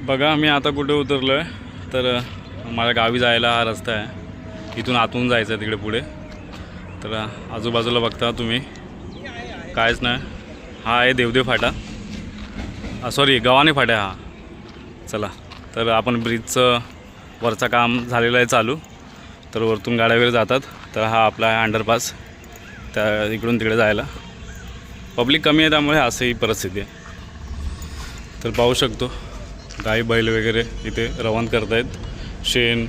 बघा मी आता कुठे उतरलो आहे तर माझ्या गावी जायला हा रस्ता आहे. इथून आतून जायचं आहे तिकडे पुढे. तर आजूबाजूला बघता तुम्ही कायच नाही. हा आहे देवदेव फाटा, सॉरी गव्हाणे फाटा हा. चला तर आपण ब्रिजचं वरचं काम झालेलं आहे चालू. तर वरतून गाड्या वगैरे जातात. तर हा आपला आहे अंडरपास. त्या इकडून तिकडे जायला पब्लिक कमी आहे त्यामुळे अशी परिस्थिती आहे. तर पाहू शकतो गाई बैल वगैरे इथे रवान करत आहेत. शेण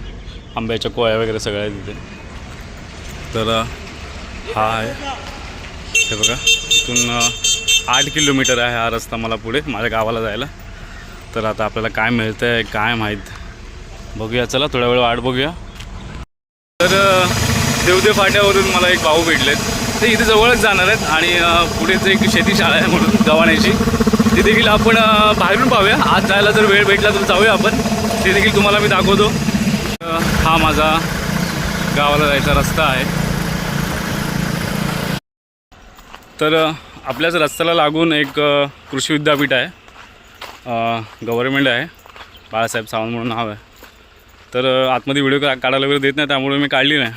आंब्याच्या कोया वगैरे सगळ्या आहेत इथे. तर हा आहे हे बघा. इथून 8 किलोमीटर आहे हा रस्ता मला पुढे माझ्या गावाला जायला. तर आता आपल्याला काय मिळतं आहे काय माहीत, बघूया. चला थोड्या वेळ वाट बघूया. तर देवदेव फाट्यावरून मला एक भाऊ भेटलेत. ते इथे जवळच जाणार आहेत आणि पुढेच एक शेती शाळा आहे म्हणून गव्हाण्याची, ती देखील आपण बाहेरून पाहूया. आज जायला जर वेळ भेटला तर जाऊया आपण. ते देखील तुम्हाला मी दाखवतो. हा माझा गावाला जायचा रस्ता आहे. तर आपल्याच रस्त्याला लागून एक कृषी विद्यापीठ आहे, गव्हर्मेंट आहे, बाळासाहेब सावंत म्हणून नाव आहे. तर आतमध्ये व्हिडिओ काढायला वगैरे देत नाही त्यामुळे मी काढली नाही.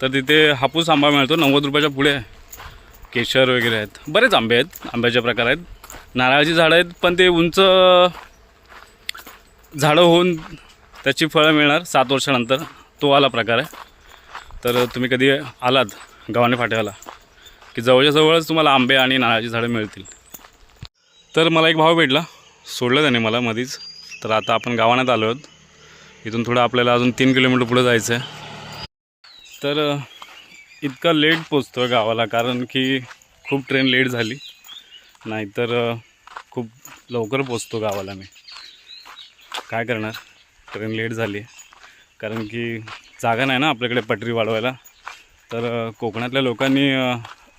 तर तिथे हापूस आंबा मिळतो 90 रुपयाच्या पुढे. केशर वगैरे आहेत, बरेच आंबे आहेत, आंब्याचे प्रकार आहेत. नारळाची झाडं आहेत पण ते उंच झाडं होऊन त्याची फळं मिळणार 7 वर्षानंतर, तो वाला प्रकार आहे. तर तुम्ही कधी आलात गव्हाणे फाट्याला की जवळच्या जवळच तुम्हाला आंबे आणि नारळाची झाडं मिळतील. तर मला एक भाव भेटला, सोडलं त्याने मला मधीच. तर आता आपण गावाण्यात आलो आहोत. इथून थोडं आपल्याला अजून 3 किलोमीटर पुढे जायचं आहे. तर इतका लेट पोचतो आहे गावाला कारण की खूप ट्रेन लेट झाली, नाहीतर खूप लवकर पोचतो गावाला मी. काय करणार, ट्रेन लेट झाली कारण की जागा नाही ना आपल्याकडे पटरी वाढवायला. तर कोकणातल्या लोकांनी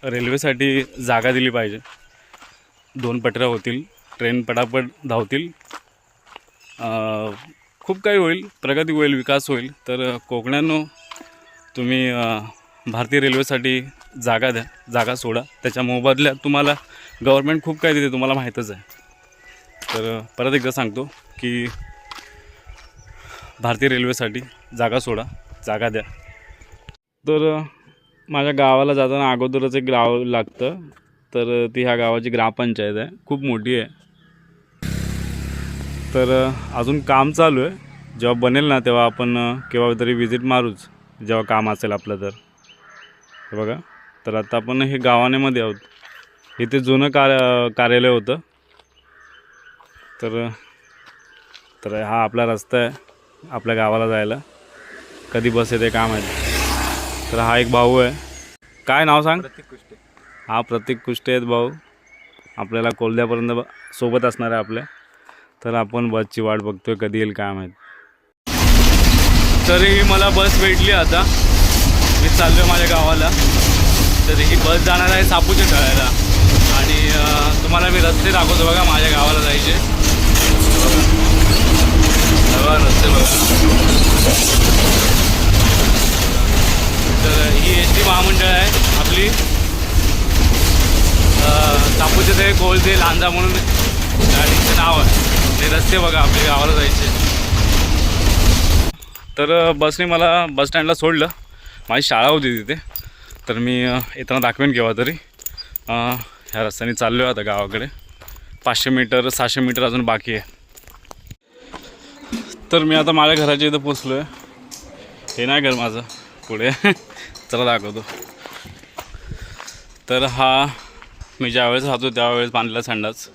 रेल्वेसाठी जागा दिली पाहिजे. 2 पटऱ्या होतील, ट्रेन पटापट धावतील, खूप काही होईल, प्रगती होईल, विकास होईल. तर कोकणांनो तुम्ही भारतीय रेल्वेसाठी जागा द्या, जागा सोडा. त्याच्या मोबदल्यात तुम्हाला गव्हर्मेंट खूप काही देते, तुम्हाला माहीतच आहे. तर परत एकदा सांगतो की भारतीय रेल्वेसाठी जागा सोडा, जागा द्या. तर माझ्या गावाला जाताना अगोदरच एक गाव लागतं. तर ती ह्या गावाची ग्रामपंचायत आहे, खूप मोठी आहे. तर अजून काम चालू आहे. जेव्हा बनेल ना तेव्हा आपण केव्हा तरी विजिट मारूच, जेव्हा काम असेल आपलं तर. हे बघा, तर आता आपण हे गावाण्यामध्ये आहोत. इथे जुनं कार्यालय होतं. तर हा आपला रस्ता आहे आपल्या गावाला जायला. कधी बस येते काम आहे. तर हा एक भाऊ आहे, काय नाव सांग? प्रतीक कुष्टे. हा प्रतीक कुष्टे आहेत भाऊ. आपल्याला कोल्ह्यापर्यंत सोबत असणार आहे आपल्या. तर आपण बसची वाट बघतोय कधी येईल काय माहीत. तरी मला बस भेटली. आता मी चाललो आहे माझ्या गावाला. तर ही बस जाणार आहे सापूच्या तळ्याला आणि तुम्हाला मी रस्ते दाखवतो बघा माझ्या गावाला जायचे. बघा रस्ते बघा. तर ही एस टी महामंडळ आहे आपली. सापूचे ते गोलदे लांजा म्हणून गाडीचं नाव आहे. हे रस्ते बघा आपल्या गावाला जायचे. तर बसने मला बस स्टँडला सोडलं. माझी शाळा होती तिथे. तर मी येताना दाखवेन केव्हा तरी. ह्या रस्त्याने चाललो आहे आता गावाकडे. 500 मीटर 600 मीटर अजून बाकी आहे. तर मी आता माझ्या घराच्या इथं पोचलो आहे. हे नाही घर माझं पुढे चला दाखवतो. तर हा मी ज्यावेळेस राहतो त्यावेळेस बांधलेला संडास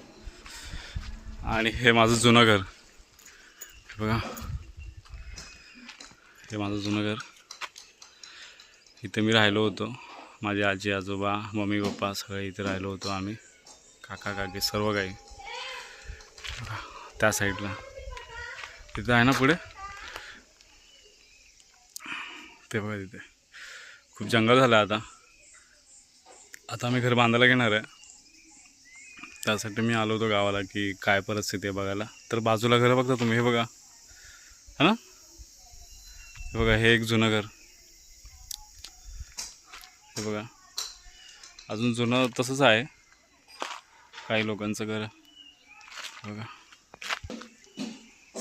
आणि हे माझं जुनं घर. बघा हे माझं जुनं घर. इथे मी राहिलो होतो. माझे आजी आजोबा मम्मी पप्पा सगळे इथे राहिलो होतो आम्ही. काका काकी सर्व काही. त्या साईडला तिथं आहे ना पुढे, ते बघा तिथे खूप जंगल झालं आता. आता मी घर बांधायला घेणार आहे. त्यासाठी मी आलो होतो गावाला की काय परिस्थिती आहे बघायला. तर बाजूला घर बघता तुम्ही, हे बघा है ना, हे बघा हे एक जुनं घर. हे बघा अजून जुनं तसंच आहे काही लोकांचं घर. बघा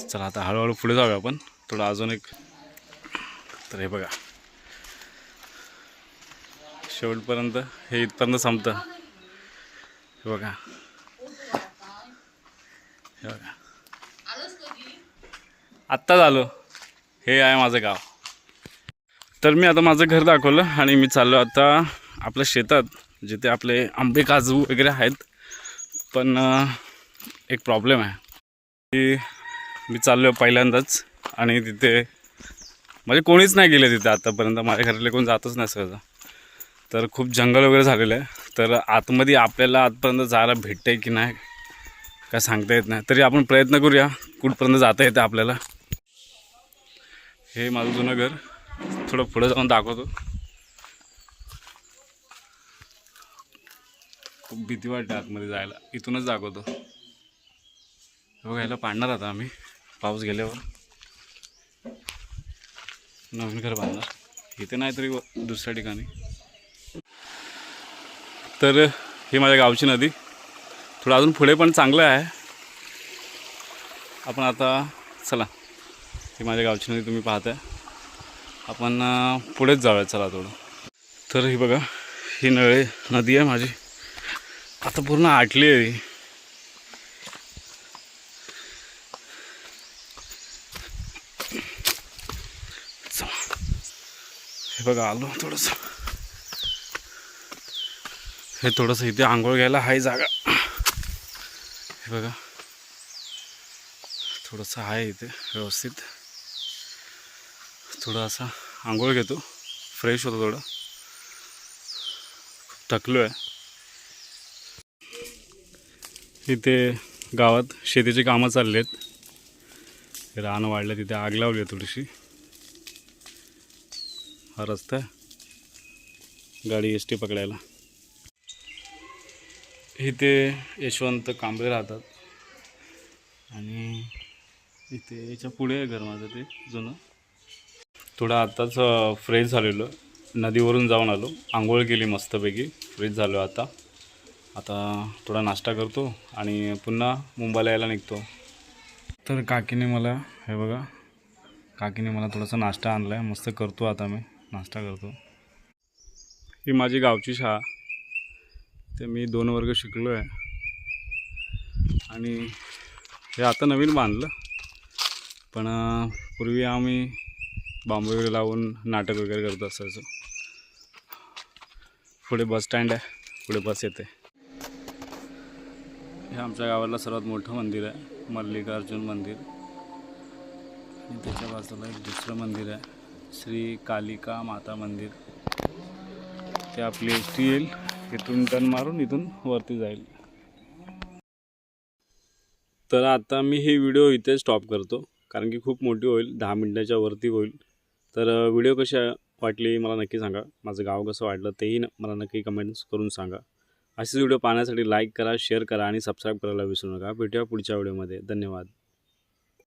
चला आता हळूहळू पुढे जाऊया आपण थोडं अजून एक. तर हे बघा शेवटपर्यंत हे इथपर्यंत संपतं. हे बघा हे बघा आत्ताच आलो. हे आहे माझं गाव. तर मी आता माझं घर दाखवलं आणि मी चाललो आता आपल्या शेतात जिथे आपले आंबे काजू वगैरे आहेत. पण एक प्रॉब्लेम आहे की मी चाललो आहे पहिल्यांदाच आणि तिथे म्हणजे कोणीच नाही गेले तिथे आत्तापर्यंत. माझ्या घरातले कोण जातच नाही सहजा. तर खूप जंगल वगैरे झालेलं आहे. तर आतमध्ये आपल्याला आतपर्यंत जायला भेटते की नाही काय सांगता येत नाही. तरी आपण प्रयत्न करूया कुठपर्यंत जाता येतं आपल्याला. हे माझं जुनं घर थोडं पुढे जाऊन दाखवतो. खूप भीती वाटते आतमध्ये जायला. इथूनच दाखवतो. बघा ह्याला पाडणार आता आम्ही पाऊस गेल्यावर. नवीन घर बांधणार इथे नाही तरी दुसऱ्या ठिकाणी. तर ही माझ्या गावची नदी. थोडं अजून पुढे पण चांगलं आहे. आपण आता चला ही माझ्या गावची नदी तुम्ही पाहताय. आपण पुढेच जाऊया चला थोडं. तर ही बघा ही नदी आहे माझी. आता पूर्ण आटली आहे. हे बघा आलो थोडंसं. हे थोडंसं इथे आंघोळ घ्यायला आहे जागा. हे बघा थोडंसं आहे इथे व्यवस्थित. थोडं असं आंघोळ घेतो फ्रेश होतो थोडं. खूप थकलो आहे. इथे गावात शेतीची कामं चालली आहेत. रान वाढलं तिथे आग लावली आहे थोडीशी. हा रस्ता आहे गाडी एस टी पकडायला. इथे यशवंत कांबळे राहतात आणि इथे याच्या पुढे आहे घर माझं ते जुनं. थोडं आत्ताच फ्रेश झालेलो. नदीवरून जाऊन आलो. आंघोळ केली मस्तपैकी. फ्रेश झालो आता. आता थोडा नाश्ता करतो आणि पुन्हा मुंबईला यायला निघतो. तर काकीने मला हे बघा काकीने मला थोडासा नाश्ता आणला आहे. मस्त करतो आता मी नाश्ता करतो. ही माझी गावची शाळा. ते मी 2 वर्ग शिकलो आहे आणि हे आता नवीन बांधलं. पण पूर्वी आम्ही बांबू वगैरे लावून नाटक वगैरे करत असायचो. पुढे बस स्टँड आहे. पुढे बस येते. हे आमच्या गावाला सर्वात मोठं मंदिर आहे मल्लिकार्जुन मंदिर. आणि त्याच्या बाजूला एक दुसरं मंदिर आहे श्री कालिका माता मंदिर. ते आपली एस टी येईल इथून टर्न मारून इथून वरती जाईल. तर आता मी ही व्हिडिओ इथे स्टॉप करतो कारण की खूप मोठी होईल. 10 मिनिटाच्या वरती होईल. तर व्हिडिओ कशी वाटली मला नक्की सांगा. माझं गाव कसं वाटलं तेही मला नक्की कमेंट्स करून सांगा. असेच व्हिडिओ पाहण्यासाठी लाईक करा शेअर करा आणि सबस्क्राईब करायला विसरू नका. भेटूया पुढच्या व्हिडिओमध्ये. धन्यवाद.